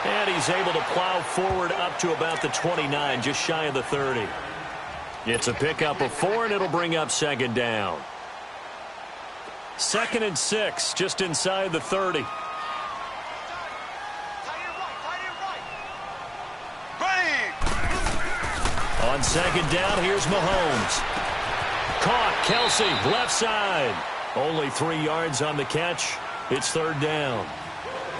And he's able to plow forward up to about the 29, just shy of the 30. It's a pickup of 4, and it'll bring up second down. 2nd and 6, just inside the 30. On second down, here's Mahomes. Caught, Kelsey, left side. Only 3 yards on the catch. It's 3rd down.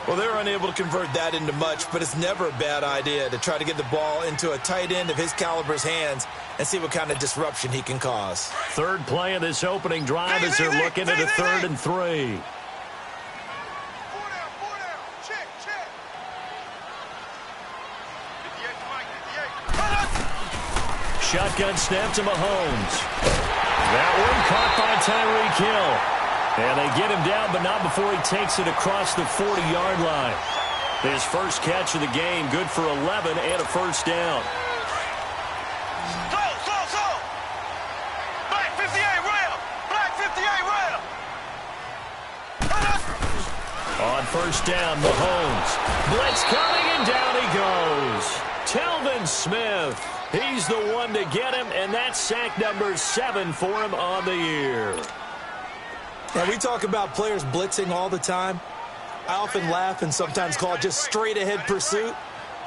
Well, they were unable to convert that into much, but it's never a bad idea to try to get the ball into a tight end of his caliber's hands and see what kind of disruption he can cause. 3rd play of this opening drive as they're looking at a 3rd and 3. Shotgun snap to Mahomes. That one caught by Tyreek Hill. And they get him down, but not before he takes it across the 40-yard line. His first catch of the game, good for 11 and a first down. Black 58 rail. Black 58 rail. On first down, Mahomes. Blitz coming, and down he goes. Telvin Smith. He's the one to get him, and that's sack number 7 for him on the year. Now, we talk about players blitzing all the time. I often laugh and sometimes call it just straight-ahead pursuit.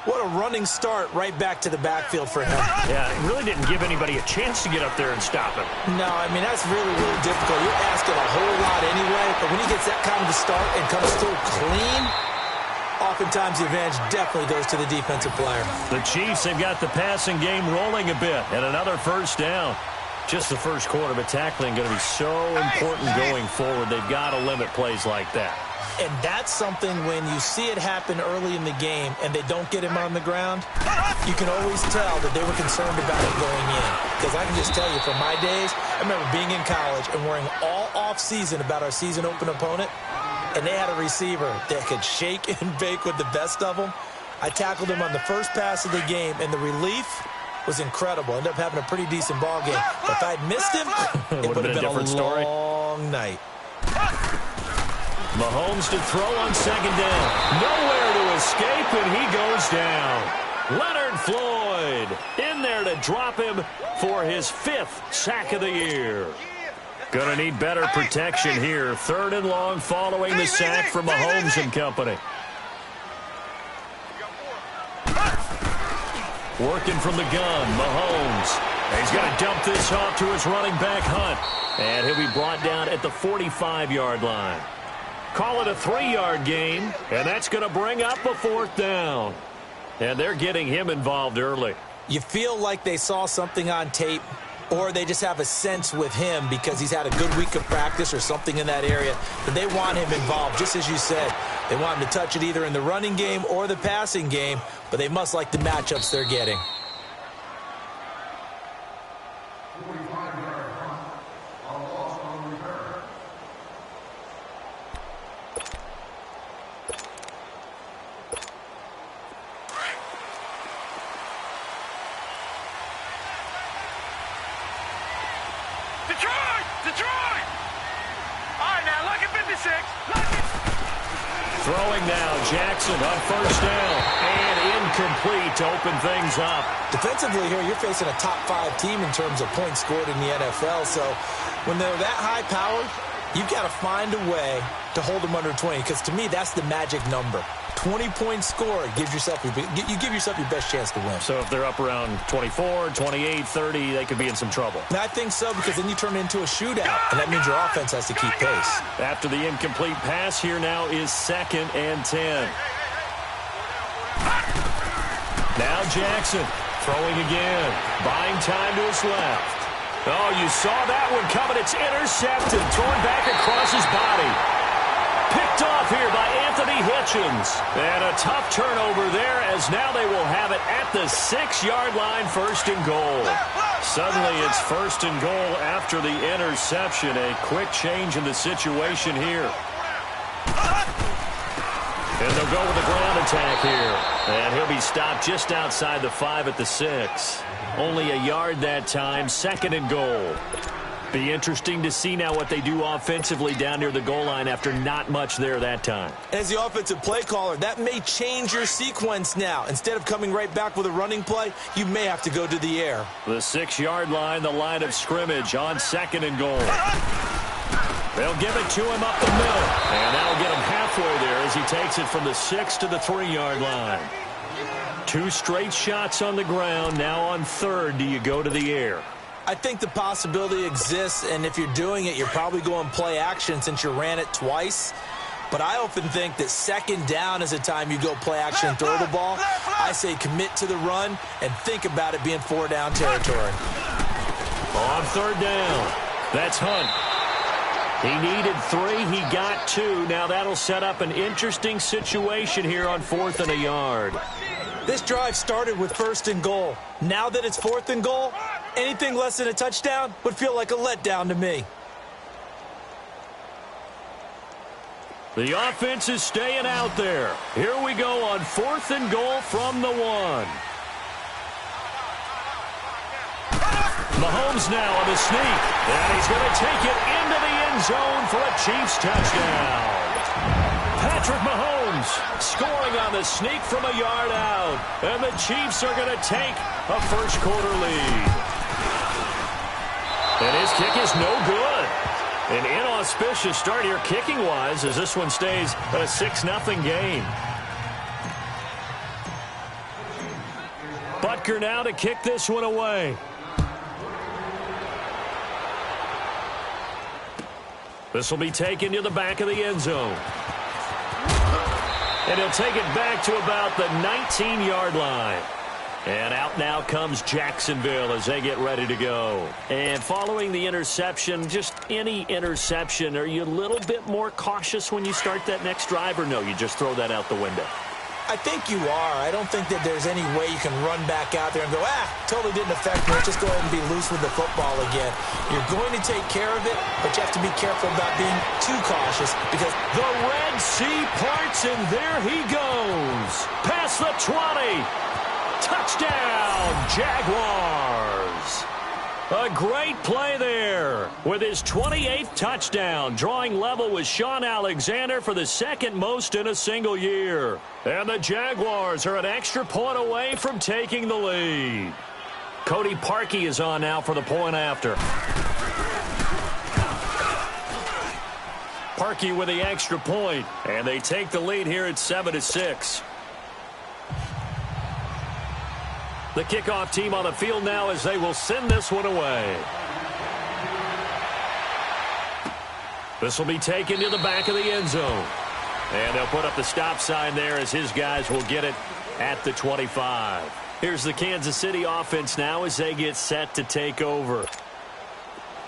What a running start right back to the backfield for him. Yeah, it really didn't give anybody a chance to get up there and stop him. No, I mean, that's really, really difficult. You're asking a whole lot anyway, but when he gets that kind of a start and comes through clean, oftentimes the advantage definitely goes to the defensive player. The Chiefs have got the passing game rolling a bit, and another first down. Just the first quarter, but tackling going to be so important going forward. They've got to limit plays like that. And that's something when you see it happen early in the game and they don't get him on the ground, you can always tell that they were concerned about it going in. Because I can just tell you from my days, I remember being in college and worrying all off-season about our season open opponent, and they had a receiver that could shake and bake with the best of them. I tackled him on the first pass of the game, and the relief was incredible. Ended up having a pretty decent ball game. But if I'd missed him, it would have been a story. Long night. Mahomes to throw on second down. Nowhere to escape, and he goes down. Leonard Floyd in there to drop him for his 5th sack of the year. Gonna need better protection here. 3rd and long following the sack from Mahomes and company. Working from the gun, Mahomes. He's going to dump this off to his running back, Hunt. And he'll be brought down at the 45-yard line. Call it a 3-yard gain, and that's going to bring up a 4th down. And they're getting him involved early. You feel like they saw something on tape, or they just have a sense with him because he's had a good week of practice or something in that area, that they want him involved, just as you said. They want him to touch it either in the running game or the passing game, but they must like the matchups they're getting. Detroit! All right, now, look at 56. Throwing now, Jackson on first down. And incomplete to open things up. Defensively here, you're facing a top 5 team in terms of points scored in the NFL. So when they're that high powered, you've got to find a way to hold them under 20. Because to me, that's the magic number. 20 points scored, you give yourself your best chance to win. So if they're up around 24, 28, 30, they could be in some trouble. And I think so, because then you turn it into a shootout, and that means your offense has to keep pace. After the incomplete pass, here now is 2nd and 10. Now Jackson throwing again, buying time to his left. Oh, you saw that one coming. It's intercepted, thrown back across his body. Picked off here by Anthony Hitchens. And a tough turnover there, as now they will have it at the 6-yard line, 1st and goal. Suddenly it's 1st and goal after the interception. A quick change in the situation here. And they'll go with the ground attack here. And he'll be stopped just outside the 5 at the 6. Only a yard that time, 2nd and goal. Be interesting to see now what they do offensively down near the goal line after not much there that time. As the offensive play caller, that may change your sequence now. Instead of coming right back with a running play, you may have to go to the air. The 6-yard line, the line of scrimmage on 2nd and goal. They'll give it to him up the middle. And that'll get him halfway there as he takes it from the 6 to the 3-yard line. 2 straight shots on the ground. Now on 3rd, do you go to the air? I think the possibility exists, and if you're doing it, you're probably going play action since you ran it twice. But I often think that 2nd down is a time you go play action and throw the ball. I say commit to the run and think about it being 4-down territory. On 3rd down, that's Hunt. He needed 3. He got 2. Now that'll set up an interesting situation here on 4th and a yard. This drive started with 1st and goal. Now that it's 4th and goal, anything less than a touchdown would feel like a letdown to me. The offense is staying out there. Here we go on 4th and goal from the 1. Mahomes now on the sneak. And he's going to take it into the end zone for a Chiefs touchdown. Patrick Mahomes scoring on the sneak from a yard out. And the Chiefs are going to take a first-quarter lead. And his kick is no good. An inauspicious start here kicking-wise as this one stays a 6-0 game. Butker now to kick this one away. This will be taken to the back of the end zone. And he'll take it back to about the 19-yard line. And out now comes Jacksonville as they get ready to go. And following the interception, just any interception, are you a little bit more cautious when you start that next drive, or no, you just throw that out the window? I think you are. I don't think that there's any way you can run back out there and go, totally didn't affect me. Let's just go ahead and be loose with the football again. You're going to take care of it, but you have to be careful about being too cautious because the Red Sea parts, and there he goes. Past the 20. Touchdown, Jaguars. A great play there with his 28th touchdown, drawing level with Sean Alexander for the 2nd most in a single year. And the Jaguars are an extra point away from taking the lead. Cody Parkey is on now for the point after. Parkey with the extra point, and they take the lead here at 7-6. The kickoff team on the field now as they will send this one away. This will be taken to the back of the end zone. And they'll put up the stop sign there as his guys will get it at the 25. Here's the Kansas City offense now as they get set to take over.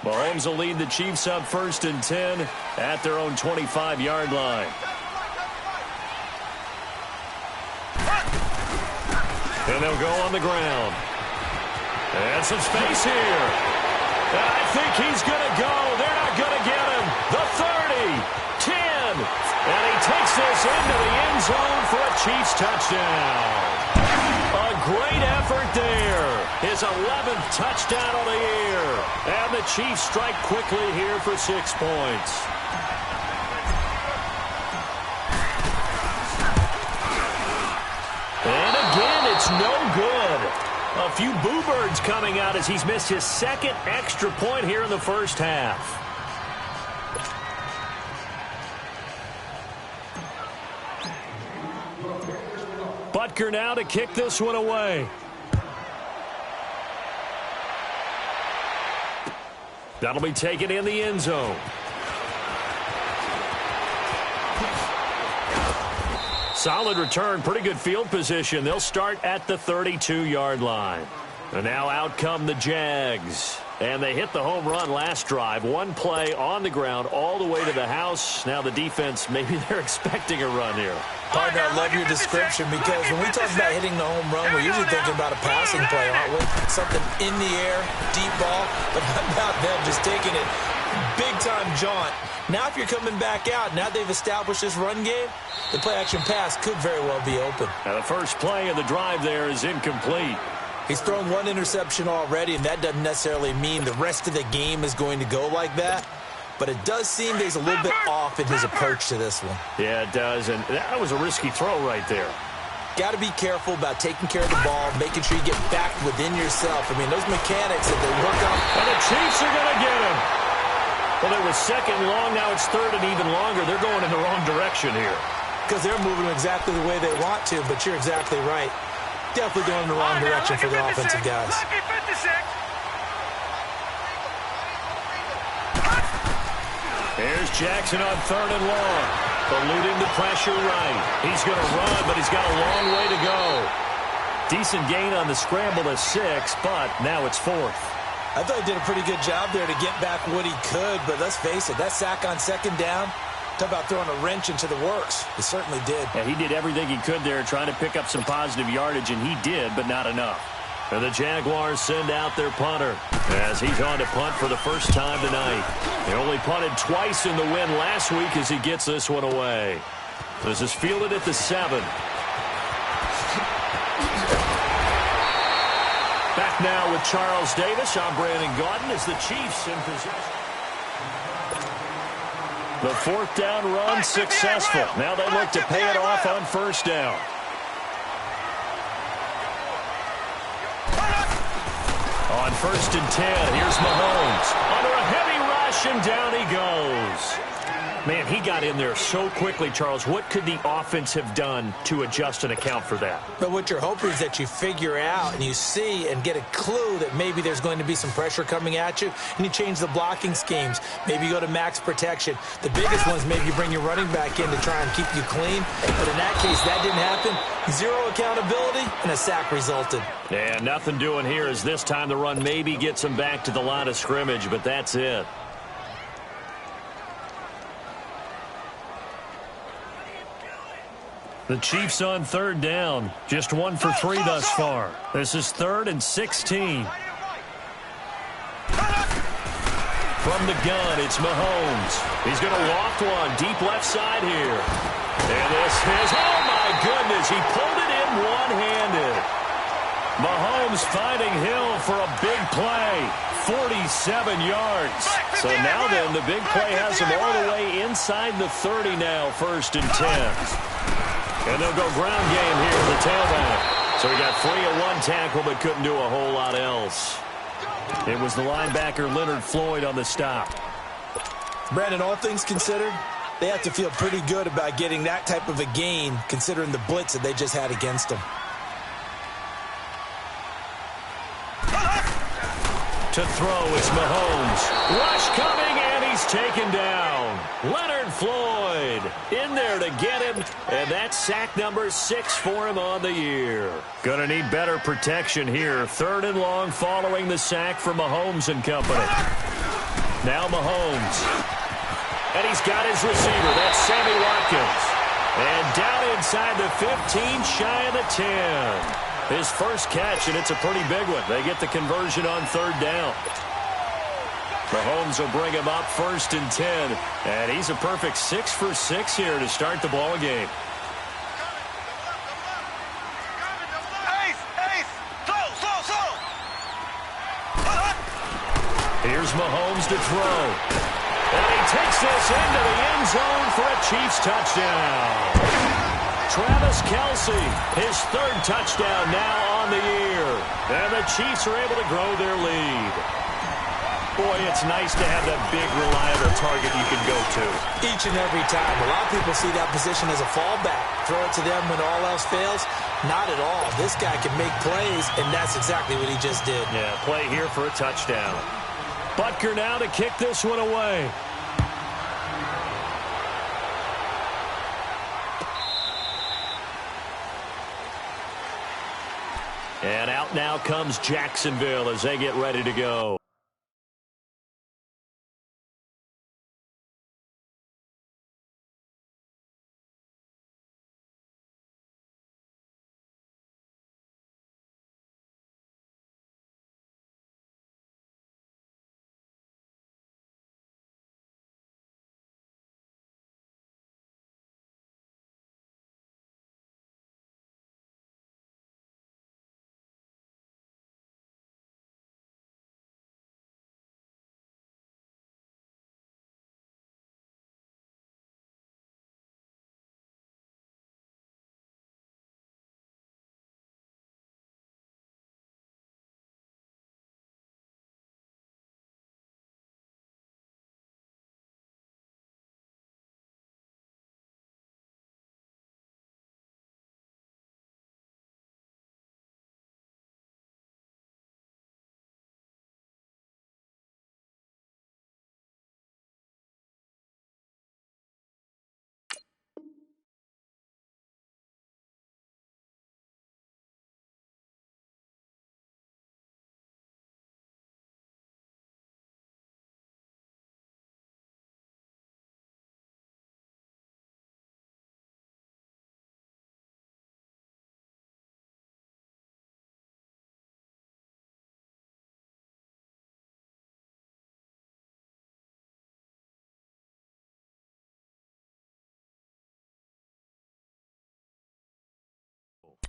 Mahomes will lead the Chiefs up 1st and 10 at their own 25-yard line. And they'll go on the ground. And some space here. And I think he's going to go. They're not going to get him. The 30, 10. And he takes this into the end zone for a Chiefs touchdown. A great effort there. His 11th touchdown of the year. And the Chiefs strike quickly here for 6 points. And again, it's no good. A few boo birds coming out as he's missed his 2nd extra point here in the first half. Butker now to kick this one away. That'll be taken in the end zone. Solid return, pretty good field position. They'll start at the 32-yard line. And now out come the Jags. And they hit the home run last drive. One play on the ground all the way to the house. Now the defense, maybe they're expecting a run here. Partner, I love your description because when we talk about hitting the home run, we're usually thinking about a passing play, aren't we? Something in the air, deep ball. But how about them just taking it big-time jaunt? Now if you're coming back out, now they've established this run game, the play-action pass could very well be open. Now the first play of the drive there is incomplete. He's thrown one interception already, and that doesn't necessarily mean the rest of the game is going to go like that. But it does seem that he's a little bit off in his approach to this one. Yeah, it does, and that was a risky throw right there. Got to be careful about taking care of the ball, making sure you get back within yourself. I mean, those mechanics that they work on. And the Chiefs are going to get him. Well, it was second long. Now it's third and even longer. They're going in the wrong direction here. Because they're moving exactly the way they want to, but you're exactly right. Definitely going in the wrong direction for the offensive guys. Here's Jackson on third and long. Eluding the pressure right. He's going to run, but he's got a long way to go. Decent gain on the scramble to 6, but now it's fourth. I thought he did a pretty good job there to get back what he could, but let's face it, that sack on second down, talk about throwing a wrench into the works. He certainly did. Yeah, he did everything he could there trying to pick up some positive yardage, and he did, but not enough. And the Jaguars send out their punter as he's on to punt for the first time tonight. He only punted twice in the win last week as he gets this one away. This is fielded at the 7. Back now with Charles Davis. I'm Brandon Gaudin as the Chiefs in possession. The fourth down run successful. Now they look to pay it off on first down. On first and 10, here's Mahomes. Under a heavy rush, and down he goes. Man, he got in there so quickly, Charles. What could the offense have done to adjust and account for that? But what you're hoping is that you figure out and you see and get a clue that maybe there's going to be some pressure coming at you, and you change the blocking schemes. Maybe you go to max protection. The biggest one is maybe you bring your running back in to try and keep you clean. But in that case, that didn't happen. Zero accountability, and a sack resulted. Yeah, nothing doing here as this time the run maybe gets him back to the line of scrimmage, but that's it. The Chiefs on third down. Just 1 for 3 thus far. This is 3rd and 16. From the gun, it's Mahomes. He's going to loft one deep left side here. And this is, oh my goodness, he pulled it in one-handed. Mahomes finding Hill for a big play. 47 yards. So now then, the big play has him all the way inside the 30 now, 1st and 10. And they'll go ground game here in the tailback. So he got free of one tackle but couldn't do a whole lot else. It was the linebacker Leonard Floyd on the stop. Brandon, all things considered, they have to feel pretty good about getting that type of a gain considering the blitz that they just had against them. To throw is Mahomes. Rush coming, and he's taken down. Leonard Floyd in there to get him, and that's sack number 6 for him on the year. Gonna need better protection here. 3rd and long following the sack from Mahomes and company. Now Mahomes. And he's got his receiver. That's Sammy Watkins. And down inside the 15, shy of the 10. His first catch, and it's a pretty big one. They get the conversion on 3rd down. Mahomes will bring him up 1st and 10. And he's a perfect 6 for 6 here to start the ball game. Here's Mahomes to throw. And he takes this into the end zone for a Chiefs touchdown. Travis Kelce, his 3rd touchdown now on the year. And the Chiefs are able to grow their lead. Boy, it's nice to have that big, reliable target you can go to. Each and every time. A lot of people see that position as a fallback. Throw it to them when all else fails. Not at all. This guy can make plays, and that's exactly what he just did. Yeah, play here for a touchdown. Butker now to kick this one away. And out now comes Jacksonville as they get ready to go.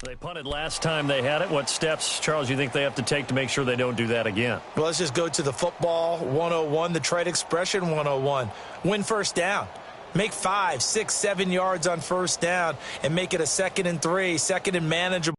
They punted last time they had it. What steps, Charles, you think they have to take to make sure they don't do that again? Well, let's just go to the football 101, the trade expression 101. Win first down. Make 5, 6, 7 yards on first down and make it a 2nd and 3, 2nd and manageable.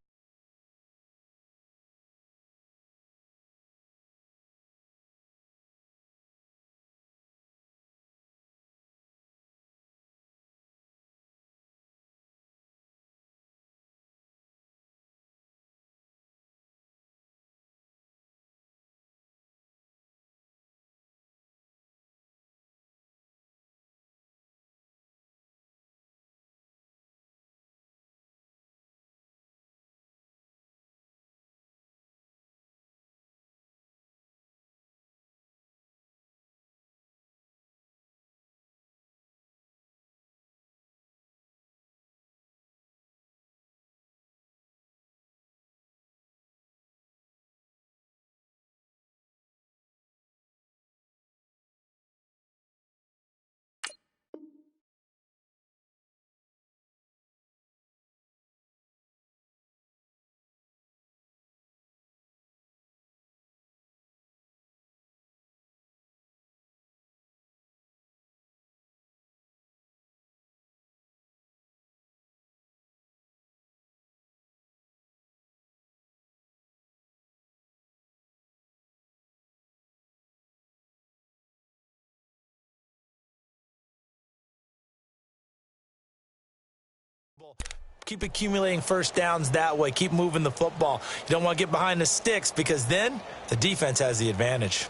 Keep accumulating first downs that way. Keep moving the football. You don't want to get behind the sticks because then the defense has the advantage.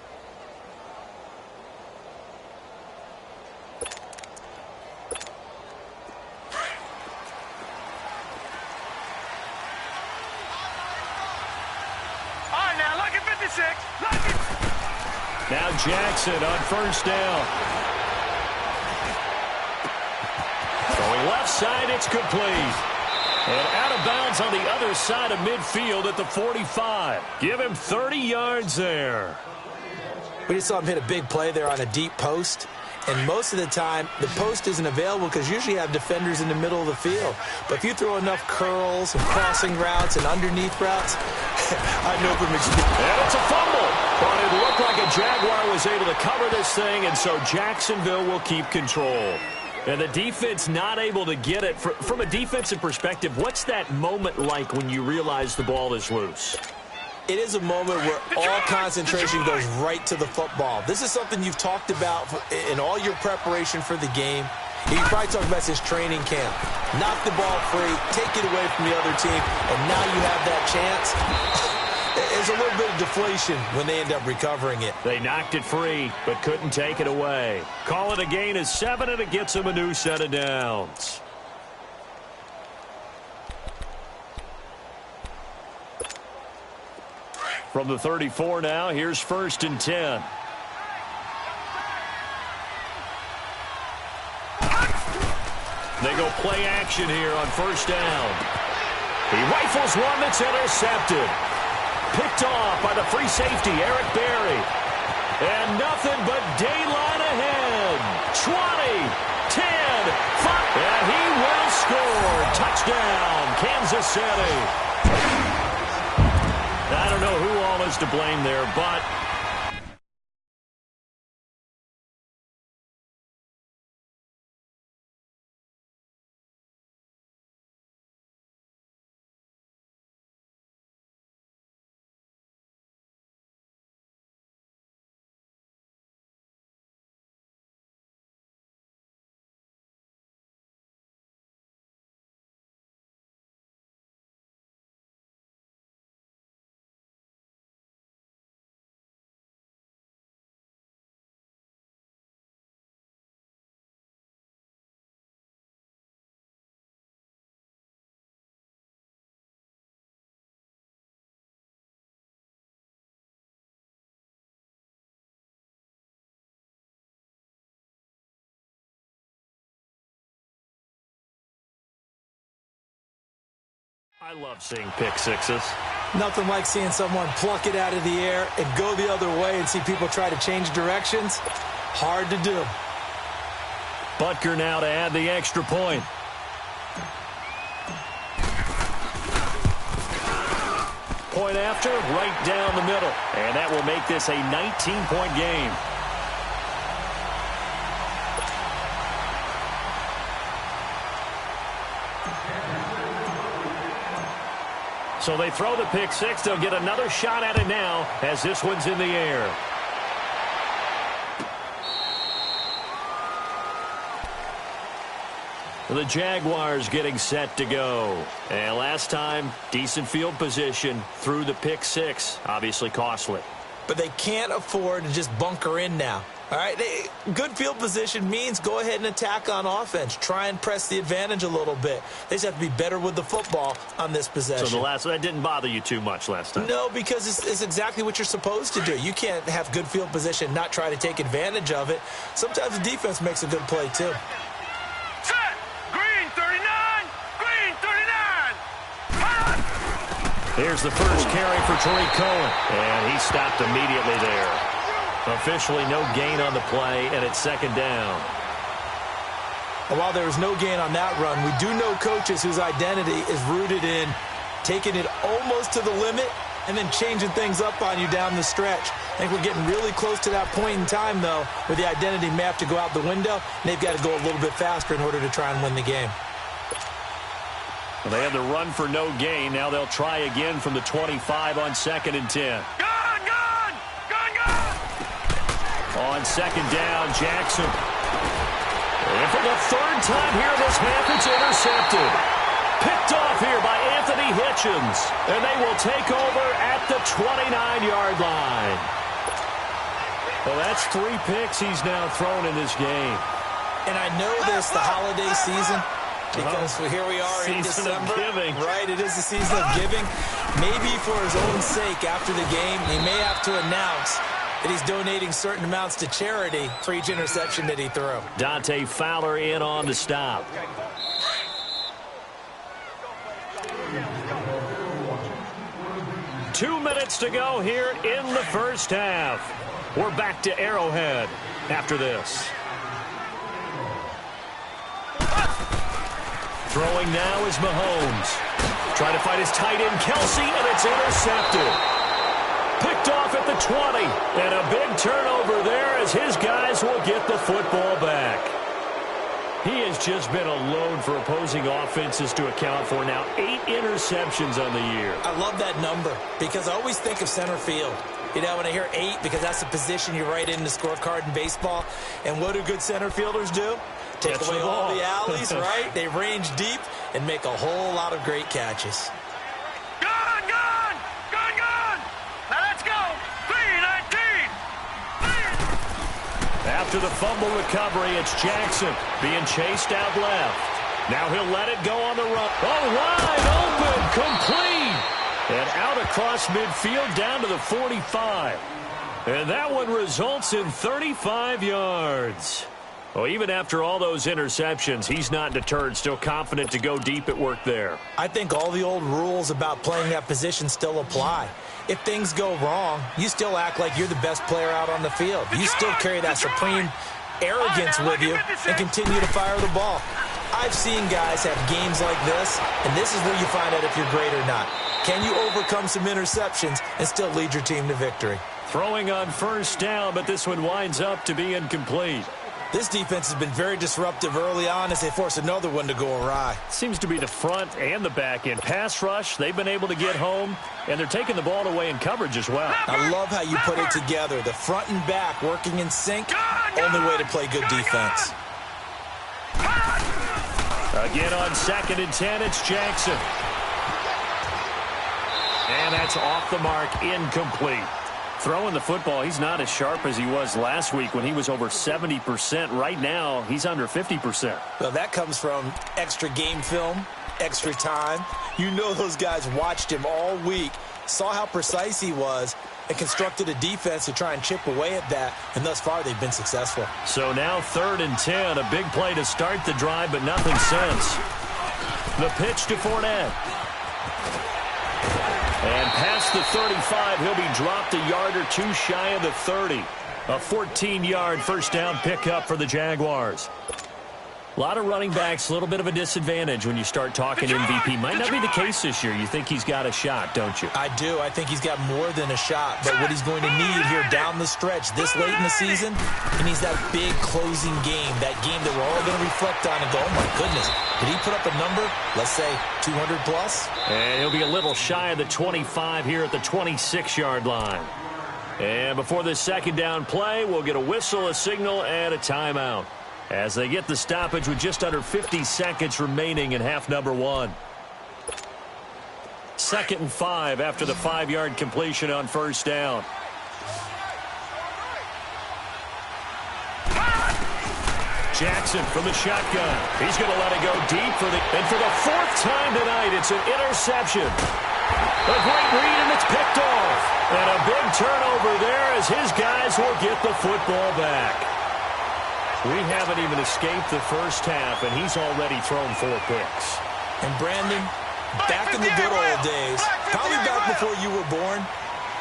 All right, now look at 56. Look at... Now Jackson on first down. Throwing left side, it's complete. And out of bounds on the other side of midfield at the 45. Give him 30 yards there. We just saw him hit a big play there on a deep post. And most of the time, the post isn't available because usually you have defenders in the middle of the field. But if you throw enough curls and crossing routes and underneath routes, I know for And it's a fumble. But it looked like a Jaguar was able to cover this thing, and so Jacksonville will keep control. And the defense not able to get it. From a defensive perspective, what's that moment like when you realize the ball is loose? It is a moment where all concentration goes right to the football. This is something you've talked about in all your preparation for the game. You probably talked about this training camp. Knock the ball free, take it away from the other team, and now you have that chance. There's a little bit of deflation when they end up recovering it. They knocked it free, but couldn't take it away. Call it a gain of 7, and it gets them a new set of downs. From the 34 now, here's 1st and 10. They go play action here on first down. He rifles one that's intercepted. Picked off by the free safety, Eric Berry. And nothing but daylight ahead. 20, 10, 5. And he will score. Touchdown, Kansas City. I don't know who all is to blame there, but... I love seeing pick sixes. Nothing like seeing someone pluck it out of the air and go the other way and see people try to change directions. Hard to do. Butker now to add the extra point. point after, right down the middle. And that will make this a 19-point game. So they throw the pick six. They'll get another shot at it now as this one's in the air. The Jaguars getting set to go. And last time, decent field position through the pick six. Obviously costly. But they can't afford to just bunker in now. All right, good field position means go ahead and attack on offense. Try and press the advantage a little bit. They just have to be better with the football on this possession. So that didn't bother you too much last time? No, because it's exactly what you're supposed to do. You can't have good field position, not try to take advantage of it. Sometimes the defense makes a good play, too. Set! Green 39! Green 39! Here's the first carry for Tariq Cohen. And he stopped immediately there. Officially no gain on the play, and it's second down. And while there was no gain on that run, we do know coaches whose identity is rooted in taking it almost to the limit and then changing things up on you down the stretch. I think we're getting really close to that point in time, though, where the identity may have to go out the window, and they've got to go a little bit faster in order to try and win the game. Well, they had the run for no gain. Now they'll try again from the 25 on 2nd and 10. On second down, Jackson. And for the third time here this half, it's intercepted. Picked off here by Anthony Hitchens. And they will take over at the 29-yard line. Well, that's 3 picks he's now thrown in this game. And I know this, the holiday season, because here we are in December. Season of giving. Right, it is the season of giving. Maybe for his own sake after the game, he may have to announce that he's donating certain amounts to charity for each interception that he threw. Dante Fowler in on the stop. Two minutes to go here in the first half. We're back to Arrowhead after this. Throwing now is Mahomes. Trying to fight his tight end, Kelsey, and it's intercepted. Picked off at the 20, and a big turnover there as his guys will get the football back. He has just been a load for opposing offenses to account for now. 8 interceptions on the year. I love that number because I always think of center field. You know, when I hear 8, because that's the position you write in the scorecard in baseball. And what do good center fielders do? Take away all the alleys, right? They range deep and make a whole lot of great catches. After the fumble recovery, it's Jackson being chased out left. Now he'll let it go on the run. Oh, wide open, complete. And out across midfield down to the 45. And that one results in 35 yards. Well, even after all those interceptions, he's not deterred, still confident to go deep at work there. I think all the old rules about playing that position still apply. If things go wrong, you still act like you're the best player out on the field. You still carry that supreme arrogance with you and continue to fire the ball. I've seen guys have games like this, and this is where you find out if you're great or not. Can you overcome some interceptions and still lead your team to victory? Throwing on first down, but this one winds up to be incomplete. This defense has been very disruptive early on as they force another one to go awry. Seems to be the front and the back end. Pass rush, they've been able to get home, and they're taking the ball away in coverage as well. I love how you put it together. The front and back working in sync, only way to play good defense. Again on 2nd and 10, it's Jackson. And that's off the mark, incomplete. Throwing the football, he's not as sharp as he was last week when he was over 70%. Right now, he's under 50%. Well, that comes from extra game film, extra time. You know those guys watched him all week, saw how precise he was, and constructed a defense to try and chip away at that, and thus far they've been successful. So now 3rd and 10, a big play to start the drive, but nothing since. The pitch to Fournette. And past the 35, he'll be dropped a yard or two shy of the 30. A 14-yard first down pickup for the Jaguars. A lot of running backs, a little bit of a disadvantage when you start talking MVP. Might not be the case this year. You think he's got a shot, don't you? I do. I think he's got more than a shot. But what he's going to need here down the stretch this late in the season, he needs that big closing game, that game that we're all going to reflect on and go, oh, my goodness, did he put up a number, let's say 200 plus? And he'll be a little shy of the 25 here at the 26-yard line. And before this second down play, we'll get a whistle, a signal, and a timeout as they get the stoppage with just under 50 seconds remaining in half number one. 2nd and 5 after the 5-yard completion on first down. Jackson from the shotgun. He's going to let it go deep for the 4th time tonight. It's an interception. A great read, and it's picked off. And a big turnover there as his guys will get the football back. We haven't even escaped the first half, and he's already thrown 4 picks. And Brandon, back in the good old days, probably back before you were born,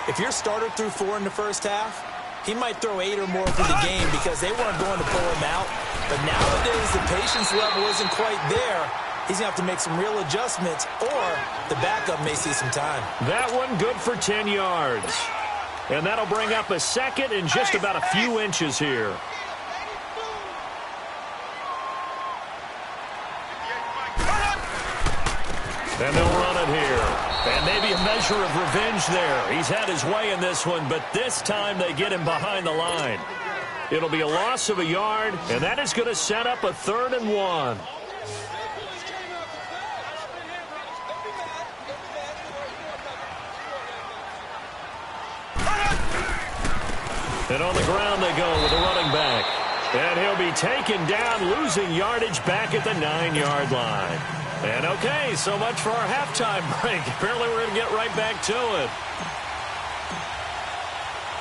if your starter threw 4 in the first half, he might throw 8 or more for the game because they weren't going to pull him out. But nowadays, the patience level isn't quite there. He's going to have to make some real adjustments, or the backup may see some time. That one good for 10 yards. And that'll bring up a second and just about a few inches here. And they'll run it here. And maybe a measure of revenge there. He's had his way in this one, but this time they get him behind the line. It'll be a loss of a yard, and that is going to set up a 3rd and 1. And on the ground they go with a running back. And he'll be taken down, losing yardage back at the 9-yard line. And okay, so much for our halftime break. Apparently we're going to get right back to it.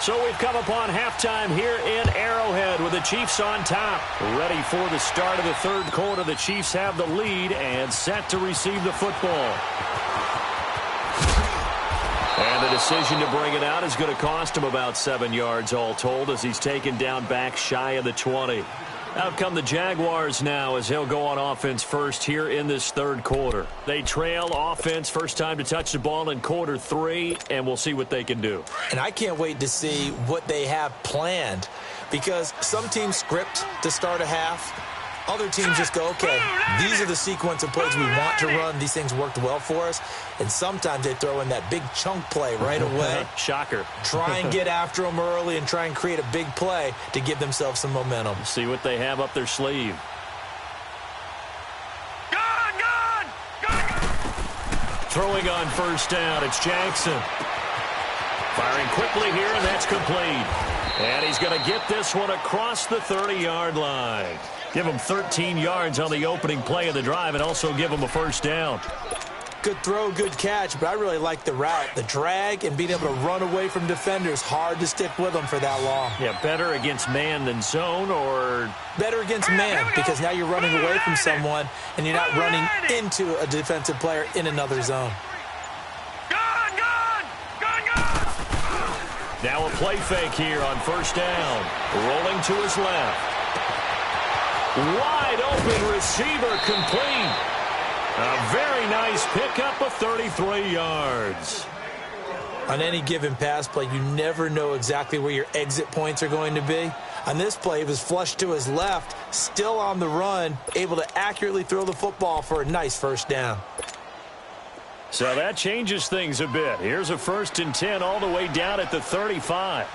So we've come upon halftime here in Arrowhead with the Chiefs on top. Ready for the start of the 3rd quarter. The Chiefs have the lead and set to receive the football. And the decision to bring it out is going to cost him about 7 yards all told as he's taken down back shy of the 20. Out come the Jaguars now as he'll go on offense first here in this 3rd quarter. They trail offense, first time to touch the ball in quarter 3, and we'll see what they can do. And I can't wait to see what they have planned because some teams script to start a half. Other teams just go, okay, these are the sequence of plays we want to run. These things worked well for us. And sometimes they throw in that big chunk play right away. Shocker. Try and get after them early and try and create a big play to give themselves some momentum. See what they have up their sleeve. Gone! Throwing on first down, it's Jackson. Firing quickly here, and that's complete. And he's going to get this one across the 30-yard line. Give him 13 yards on the opening play of the drive and also give him a first down. Good throw, good catch, but I really like the route. The drag and being able to run away from defenders, hard to stick with them for that long. Yeah, better against man than zone, or? Better against man because now you're running away from someone and you're not running into a defensive player in another zone. Gone! Now a play fake here on first down. Rolling to his left. Wide open receiver complete. A very nice pickup of 33 yards. On any given pass play, you never know exactly where your exit points are going to be. On this play, it was flushed to his left, still on the run, able to accurately throw the football for a nice first down. So that changes things a bit. Here's a 1st and 10 all the way down at the 35.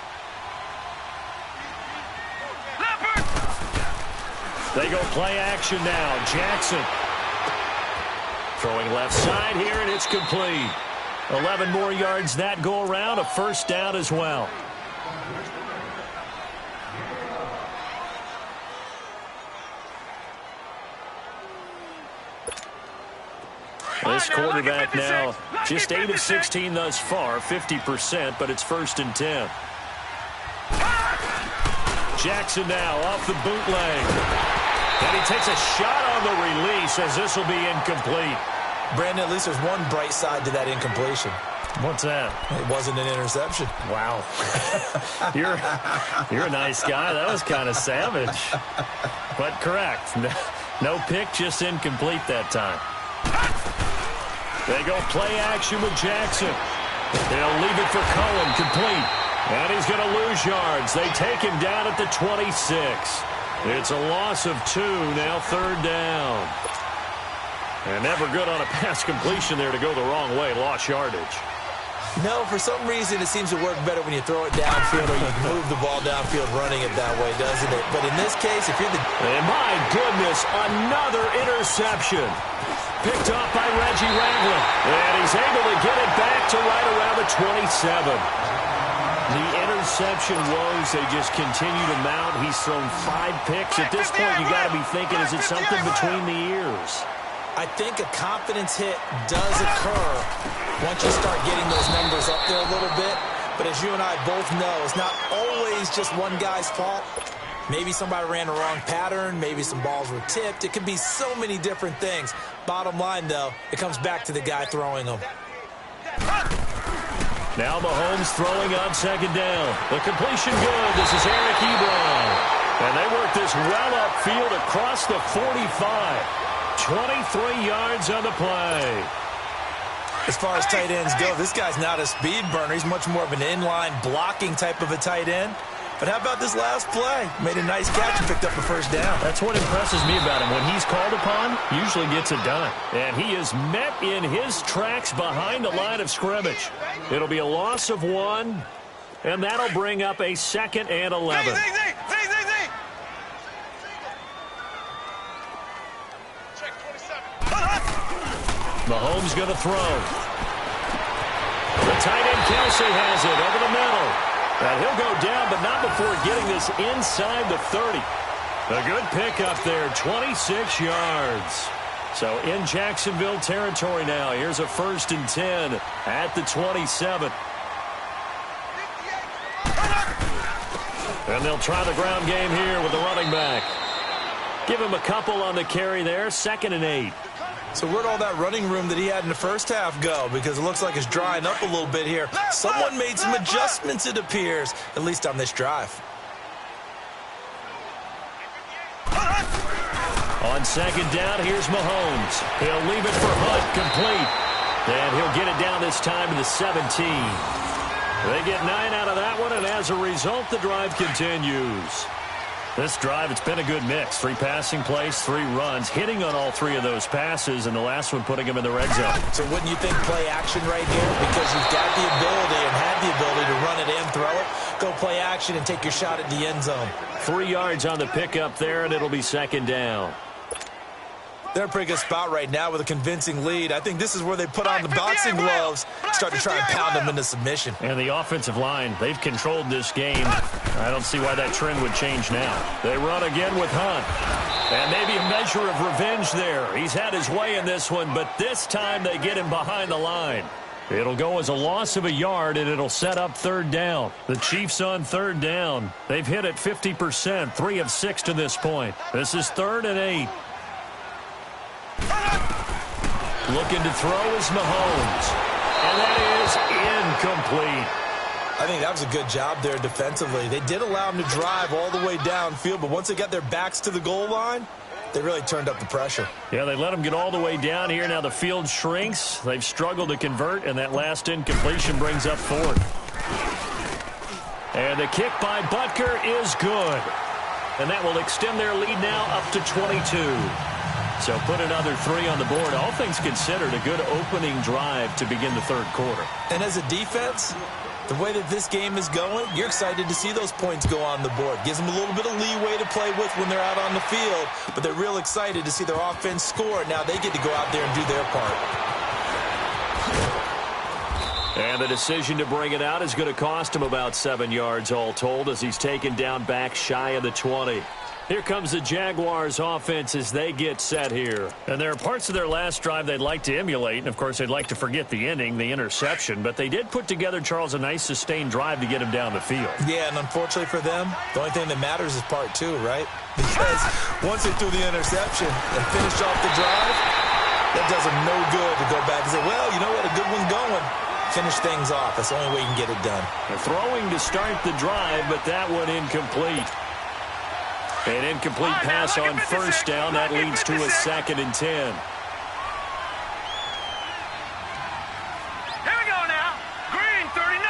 They go play action now. Jackson throwing left side here, and it's complete. 11 more yards that go around, a first down as well. This quarterback now just 8 of 16 thus far, 50%, but it's 1st and 10. Jackson now off the bootleg. And he takes a shot on the release as this will be incomplete. Brandon, at least there's one bright side to that incompletion. What's that? It wasn't an interception. Wow. You're a nice guy. That was kind of savage. But correct. No pick, just incomplete that time. They go play action with Jackson. They'll leave it for Cohen, complete. And he's going to lose yards. They take him down at the 26. It's a loss of 2, now third down. And never good on a pass completion there to go the wrong way, lost yardage. No, for some reason it seems to work better when you throw it downfield or you move the ball downfield running it that way, doesn't it? But in this case, if you're the... And my goodness, another interception. Picked off by Reggie Ragland. And he's able to get it back to right around the 27. The interception woes, they just continue to mount. He's thrown 5 picks. At this point, you got to be thinking, is it something between the ears? I think a confidence hit does occur once you start getting those numbers up there a little bit. But as you and I both know, it's not always just one guy's fault. Maybe somebody ran the wrong pattern. Maybe some balls were tipped. It could be so many different things. Bottom line, though, it comes back to the guy throwing them. Now Mahomes throwing on second down. The completion good. This is Eric Ebron. And they work this well upfield across the 45. 23 yards on the play. As far as tight ends go, this guy's not a speed burner. He's much more of an inline blocking type of a tight end. But how about this last play? Made a nice catch and picked up the first down. That's what impresses me about him. When he's called upon, usually gets it done. And he is met in his tracks behind the line of scrimmage. It'll be a loss of 1, and that'll bring up a 2nd and 11. Mahomes going to throw. The tight end Kelsey has it over the middle. And he'll go down, but not before getting this inside the 30. A good pickup there, 26 yards. So in Jacksonville territory now. Here's a 1st and 10 at the 27. And they'll try the ground game here with the running back. Give him a couple on the carry there, 2nd and 8. So where'd all that running room that he had in the first half go? Because it looks like it's drying up a little bit here. Someone made some adjustments, it appears, at least on this drive. On second down, here's Mahomes. He'll leave it for Hunt, complete. And he'll get it down this time to the 17. They get 9 out of that one, and as a result, the drive continues. This drive, it's been a good mix. 3 passing plays, 3 runs, hitting on all 3 of those passes, and the last one putting him in the red zone. So wouldn't you think play action right here? Because you've got the ability and had the ability to run it and throw it. Go play action and take your shot at the end zone. 3 yards on the pickup there, and it'll be 2nd down. They're in a pretty good spot right now with a convincing lead. I think this is where they put on the boxing gloves, start to try and pound them into submission. And the offensive line, they've controlled this game. I don't see why that trend would change now. They run again with Hunt. And maybe a measure of revenge there. He's had his way in this one, but this time they get him behind the line. It'll go as a loss of a yard, and it'll set up 3rd down. The Chiefs on 3rd down. They've hit it 50%, 3 of 6 to this point. This is 3rd and 8. Looking to throw is Mahomes. And that is incomplete. I think that was a good job there defensively. They did allow him to drive all the way downfield, but once they got their backs to the goal line, they really turned up the pressure. Yeah, they let him get all the way down here. Now the field shrinks. They've struggled to convert, and that last incompletion brings up 4th. And the kick by Butker is good. And that will extend their lead now up to 22. So put another 3 on the board. All things considered, a good opening drive to begin the 3rd quarter. And as a defense, the way that this game is going, you're excited to see those points go on the board. Gives them a little bit of leeway to play with when they're out on the field, but they're real excited to see their offense score. Now they get to go out there and do their part. And the decision to bring it out is going to cost him about 7 yards all told as he's taken down back shy of the 20. Here comes the Jaguars offense as they get set here. And there are parts of their last drive they'd like to emulate. And, of course, they'd like to forget the ending, the interception. But they did put together, Charles, a nice sustained drive to get him down the field. Yeah, and unfortunately for them, the only thing that matters is part 2, right? Because once they threw the interception and finished off the drive, that does them no good to go back and say, well, you know what, a good one's going. Finish things off. That's the only way you can get it done. They're throwing to start the drive, but that one incomplete. An incomplete pass on first down. That leads to a 2nd and 10. Here we go now. Green 39.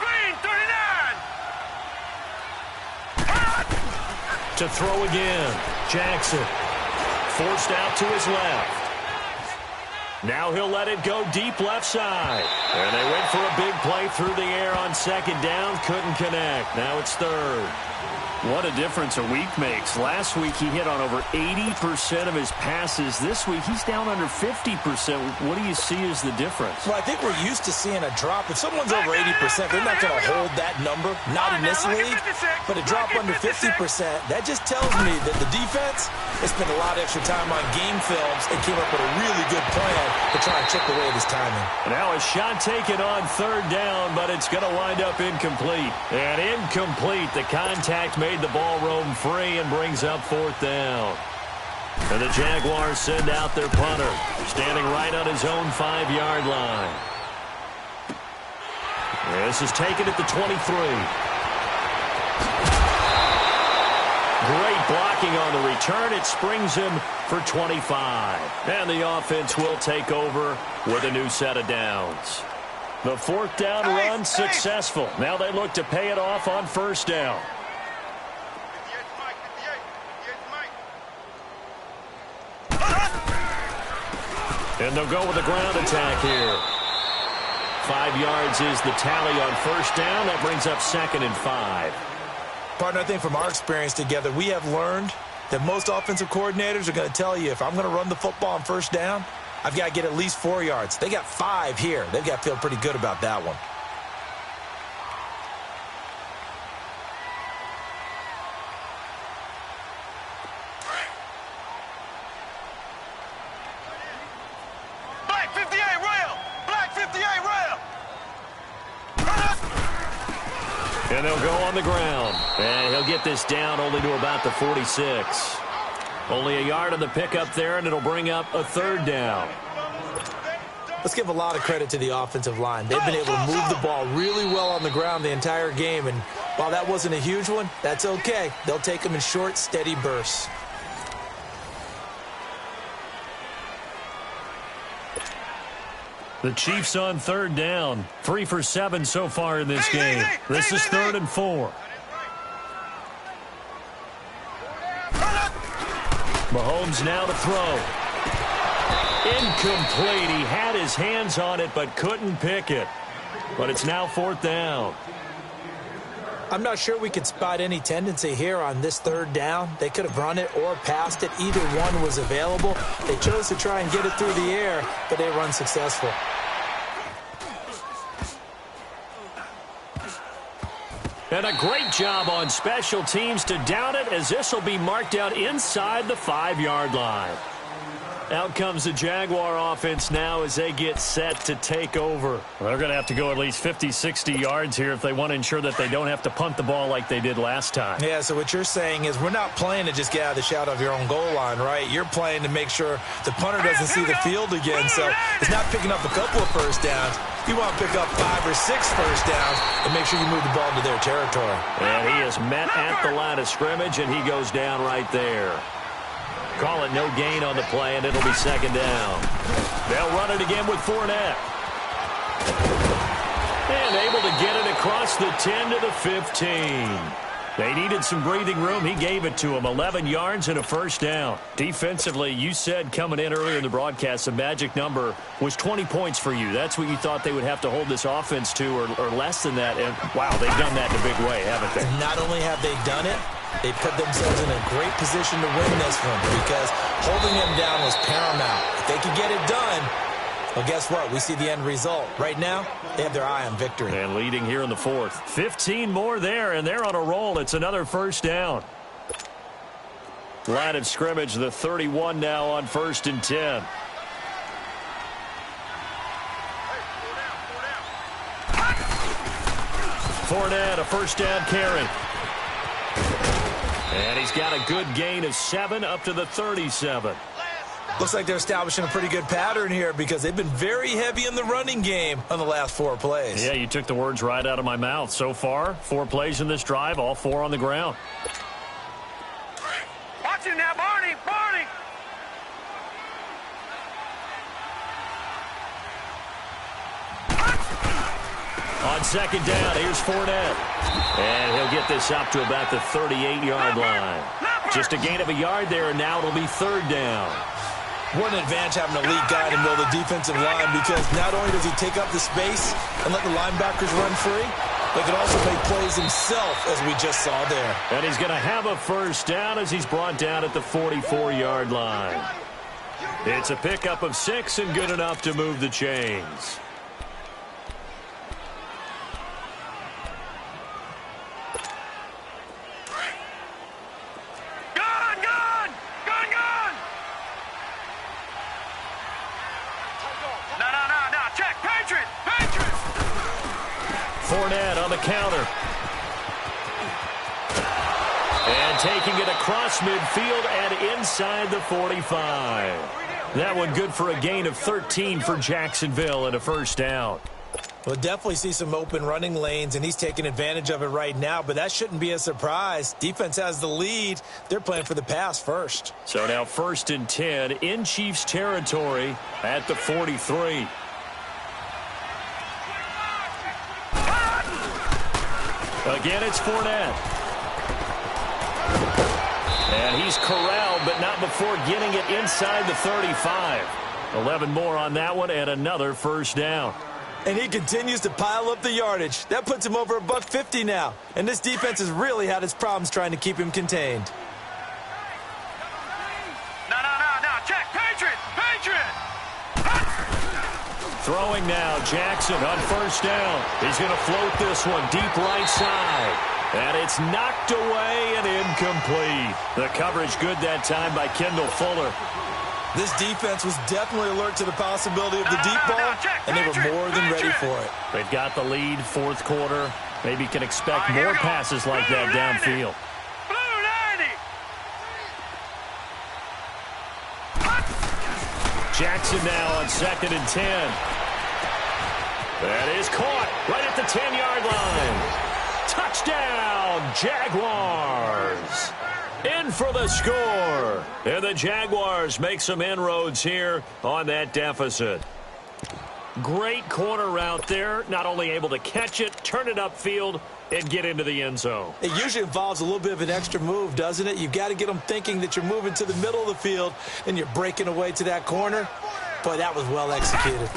Green 39. To throw again. Jackson. Forced out to his left. Now he'll let it go deep left side. And they went for a big play through the air on 2nd down. Couldn't connect. Now it's 3rd. What a difference a week makes. Last week he hit on over 80% of his passes. This week he's down under 50%. What do you see as the difference? Well, I think we're used to seeing a drop. If someone's over 80%, they're not going to hold that number. Not in this league. But a drop under 50%, that just tells me that the defense has spent a lot of extra time on game films and came up with a really good plan to try and chip away at his timing. Now a shot taken on 3rd down, but it's going to wind up incomplete. And incomplete. The contact made the ball roam free and brings up 4th down. And the Jaguars send out their punter, standing right on his own 5-yard line. This is taken at the 23. Great blocking on the return. It springs him for 25. And the offense will take over with a new set of downs. The 4th down run successful. Now they look to pay it off on 1st down. And they'll go with a ground attack here. 5 yards is the tally on 1st down. That brings up 2nd and 5. Partner, I think from our experience together, we have learned that most offensive coordinators are going to tell you, if I'm going to run the football on 1st down, I've got to get at least 4 yards. They got 5 here. They've got to feel pretty good about that one. And they'll go on the ground. And he'll get this down only to about the 46. Only a yard on the pickup there, and it'll bring up a 3rd down. Let's give a lot of credit to the offensive line. They've been able to move the ball really well on the ground the entire game. And while that wasn't a huge one, that's okay. They'll take them in short, steady bursts. The Chiefs on 3rd down. 3 for 7 so far in this game. This is 3rd and 4. Mahomes now to throw. Incomplete. He had his hands on it but couldn't pick it. But it's now 4th down. I'm not sure we could spot any tendency here on this 3rd down. They could have run it or passed it. Either one was available. They chose to try and get it through the air, but they run successful. And a great job on special teams to down it, as this will be marked out inside the 5-yard line. Out comes the Jaguar offense now as they get set to take over. They're going to have to go at least 50, 60 yards here if they want to ensure that they don't have to punt the ball like they did last time. Yeah, so what you're saying is we're not playing to just get out of the shadow of your own goal line, right? You're playing to make sure the punter doesn't see the field again. So it's not picking up a couple of 1st downs. You want to pick up 5 or 6 1st downs and make sure you move the ball into their territory. And he is met at the line of scrimmage, and he goes down right there. Call it no gain on the play, and it'll be 2nd down. They'll run it again with Fournette. And able to get it across the 10 to the 15. They needed some breathing room. He gave it to them. 11 yards and a 1st down. Defensively, you said coming in earlier in the broadcast, the magic number was 20 points for you. That's what you thought they would have to hold this offense to, or less than that. And, wow, they've done that in a big way, haven't they? Not only have they done it, they put themselves in a great position to win this one because holding them down was paramount. If they could get it done, well, guess what? We see the end result. Right now, they have their eye on victory. And leading here in the 4th. 15 more there, and they're on a roll. It's another 1st down. Line of scrimmage, the 31 now on 1st and 10. Fournette, a 1st down carry. And he's got a good gain of 7 up to the 37. Looks like they're establishing a pretty good pattern here because they've been very heavy in the running game on the last 4 plays. Yeah, you took the words right out of my mouth. So far, 4 plays in this drive, all 4 on the ground. got you now, Barney. Barney. On second down, here's Fournette. And he'll get this up to about the 38-yard line. Just a gain of a yard there, and now it'll be third down. What an advantage having an elite guy in the middle of the defensive line, because not only does he take up the space and let the linebackers run free, but he can also make plays himself, as we just saw there. And he's going to have a first down as he's brought down at the 44-yard line. It's a pickup of 6 and good enough to move the chains. Fournette on the counter. And taking it across midfield and inside the 45. That one good for a gain of 13 for Jacksonville and a first down. We'll definitely see some open running lanes, and he's taking advantage of it right now, but that shouldn't be a surprise. Defense has the lead. They're playing for the pass first. So now 1st and 10 in Chiefs territory at the 43. Again, it's Fournette. And he's corralled, but not before getting it inside the 35. 11 more on that one, and another first down. And he continues to pile up the yardage. That puts him over $150 now. And this defense has really had its problems trying to keep him contained. No. Check. Patriot. Throwing now, Jackson on first down. He's going to float this one deep right side. And it's knocked away and incomplete. The coverage good that time by Kendall Fuller. This defense was definitely alert to the possibility of the deep ball, and they were more than ready for it. They've got the lead, fourth quarter. Maybe can expect more passes like that downfield. Jackson now on 2nd and 10. That is caught right at the 10-yard line. Touchdown, Jaguars. In for the score. And the Jaguars make some inroads here on that deficit. Great corner route there. Not only able to catch it, turn it upfield, and get into the end zone. It usually involves a little bit of an extra move, doesn't it? You've got to get them thinking that you're moving to the middle of the field and you're breaking away to that corner. Boy, that was well executed.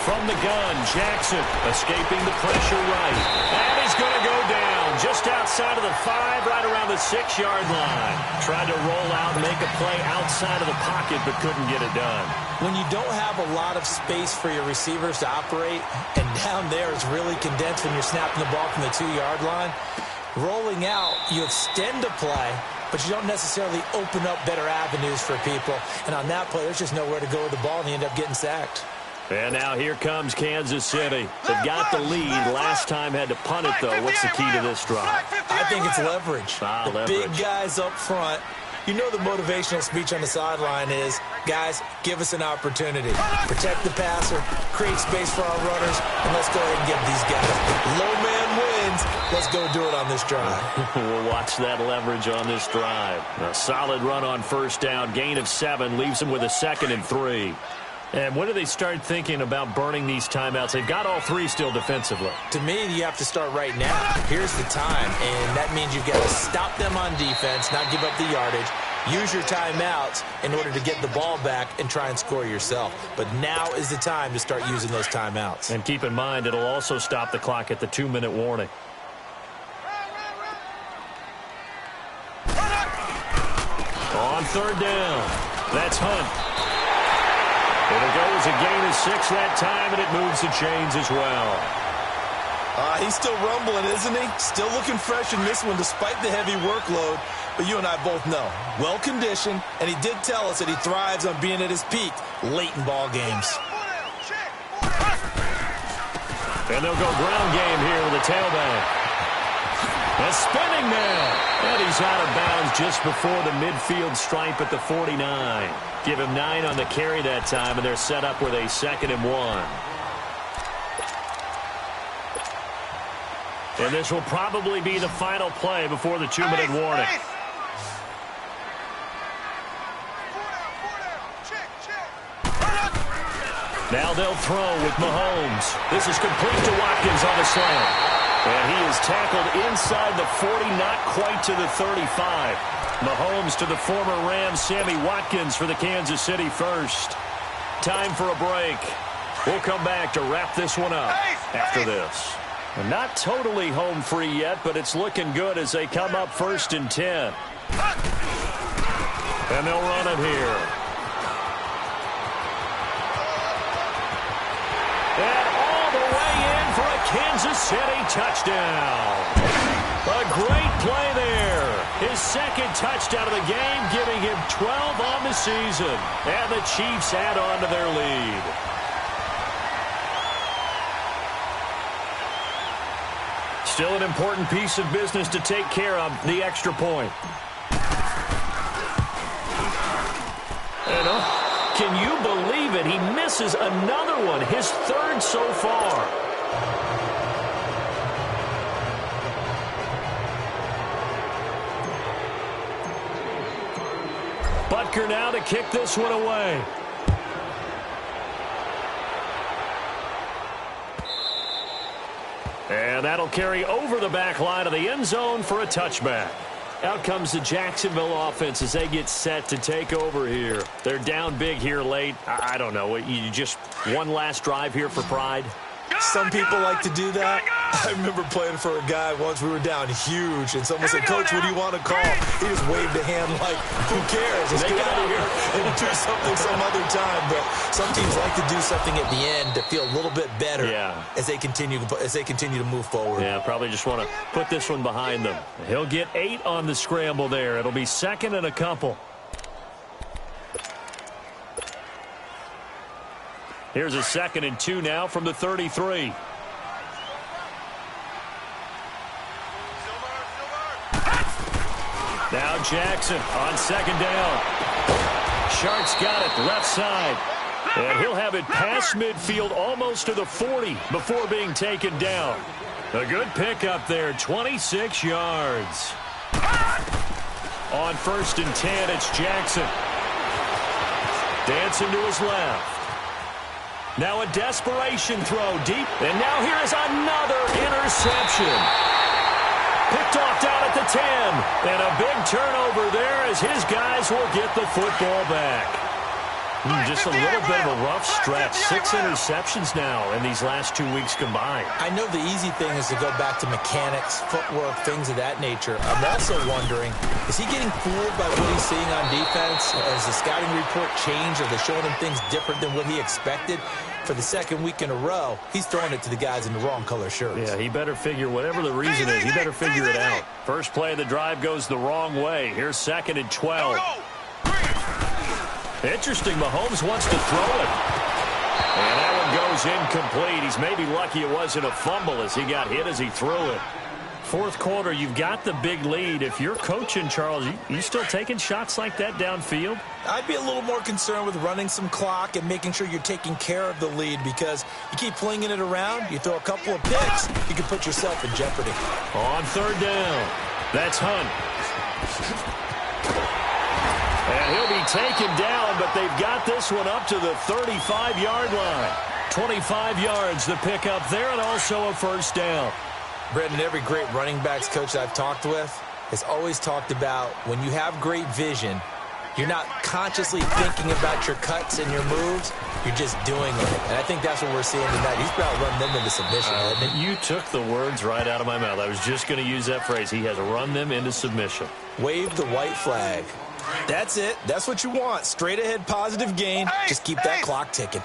From the gun, Jackson escaping the pressure right. And he's going to go down just outside of the 5, right around the 6-yard line. Tried to roll out and make a play outside of the pocket, but couldn't get it done. When you don't have a lot of space for your receivers to operate, and down there it's really condensed when you're snapping the ball from the 2-yard line, rolling out, you extend a play, but you don't necessarily open up better avenues for people. And on that play, there's just nowhere to go with the ball, and you end up getting sacked. And now here comes Kansas City. They've got the lead. Last time had to punt it, though. What's the key to this drive? I think it's leverage. The big guys up front. You know the motivational speech on the sideline is, guys, give us an opportunity. Protect the passer, create space for our runners, and let's go ahead and get these guys. Low man wins. Let's go do it on this drive. We'll watch that leverage on this drive. A solid run on first down. Gain of 7 leaves them with a 2nd and 3. And when do they start thinking about burning these timeouts? They've got all 3 still defensively. To me, you have to start right now. Here's the time, and that means you've got to stop them on defense, not give up the yardage, use your timeouts in order to get the ball back and try and score yourself. But now is the time to start using those timeouts. And keep in mind, it'll also stop the clock at the 2-minute warning. On third down, that's Hunt. It'll go as a gain of 6 that time, and it moves the chains as well. He's still rumbling, isn't he? Still looking fresh in this one despite the heavy workload. But you and I both know, well-conditioned, and he did tell us that he thrives on being at his peak late in ball games. And they'll go ground game here with a tailback. A spinning now. And he's out of bounds just before the midfield stripe at the 49. Give him 9 on the carry that time, and they're set up with a 2nd and 1. And this will probably be the final play before the 2-minute warning. Now they'll throw with Mahomes. This is complete to Watkins on the slant. And he is tackled inside the 40, not quite to the 35. Mahomes to the former Ram, Sammy Watkins for the Kansas City first. Time for a break. We'll come back to wrap this one up after this. And not totally home free yet, but it's looking good as they come up 1st and 10. And they'll run it here. And all the way in for a Kansas City touchdown. A great play there. His second touchdown of the game, giving him 12 on the season. And the Chiefs add on to their lead. Still an important piece of business to take care of, the extra point. And can you believe it? He misses another one, his third so far. Butker now to kick this one away. And that'll carry over the back line of the end zone for a touchback. Out comes the Jacksonville offense as they get set to take over here. They're down big here late. I don't know. You just one last drive here for pride? Some people like to do that. I remember playing for a guy once. We were down huge, and someone said, "Coach, what do you want to call?" He just waved a hand like, "Who cares? Let's get out of here and do something some other time." But some teams like to do something at the end to feel a little bit better as they continue to move forward. Yeah, probably just want to put this one behind them. He'll get 8 on the scramble there. It'll be 2nd and a couple. Here's a 2nd and 2 now from the 33. Now Jackson on 2nd down. Shark's got it left side. And he'll have it past midfield almost to the 40 before being taken down. A good pickup there, 26 yards. On 1st and 10, it's Jackson. Dancing to his left. Now a desperation throw deep. And now here is another interception. Picked off down at the 10. And a big turnover there as his guys will get the football back. Just a little bit of a rough stretch. 6 interceptions now in these last 2 weeks combined. I know the easy thing is to go back to mechanics, footwork, things of that nature. I'm also wondering, is he getting fooled by what he's seeing on defense? Has the scouting report changed? Are they showing him things different than what he expected? For the 2nd week in a row, he's throwing it to the guys in the wrong color shirts. Yeah, he better figure, whatever the reason is, he better figure it out. First play of the drive goes the wrong way. Here's 2nd and 12. Interesting, Mahomes wants to throw it. And that one goes incomplete. He's maybe lucky it wasn't a fumble as he got hit as he threw it. 4th quarter, you've got the big lead. If you're coaching, Charles, you still taking shots like that downfield? I'd be a little more concerned with running some clock and making sure you're taking care of the lead, because you keep flinging it around, you throw a couple of picks, you can put yourself in jeopardy. On 3rd down, that's Hunt. And he'll be taken down, but they've got this one up to the 35-yard line. 25 yards the pick up there, and also a 1st down. Brendan, every great running backs coach I've talked with has always talked about when you have great vision, you're not consciously thinking about your cuts and your moves. You're just doing it. And I think that's what we're seeing tonight. He's about to run them into submission. You took the words right out of my mouth. I was just going to use that phrase. He has run them into submission. Wave the white flag. That's it. That's what you want. Straight ahead, positive gain. Just keep that clock ticking.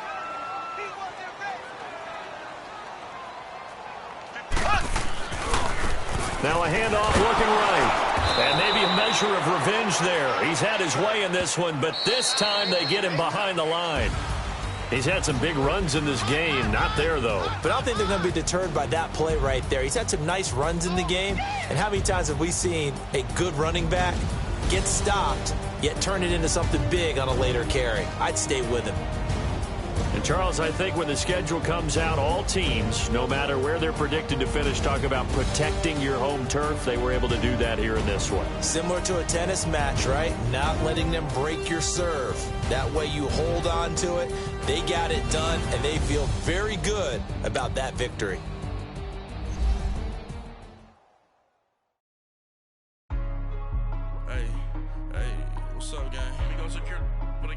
Now a handoff looking right. And maybe a measure of revenge there. He's had his way in this one, but this time they get him behind the line. He's had some big runs in this game. Not there, though. But I don't think they're going to be deterred by that play right there. He's had some nice runs in the game. And how many times have we seen a good running back get stopped, yet turn it into something big on a later carry? I'd stay with him. And Charles, I think when the schedule comes out, all teams, no matter where they're predicted to finish, talk about protecting your home turf. They were able to do that here in this one. Similar to a tennis match, right? Not letting them break your serve. That way you hold on to it. They got it done, and they feel very good about that victory. Hey, what's up, gang? Let me go secure for the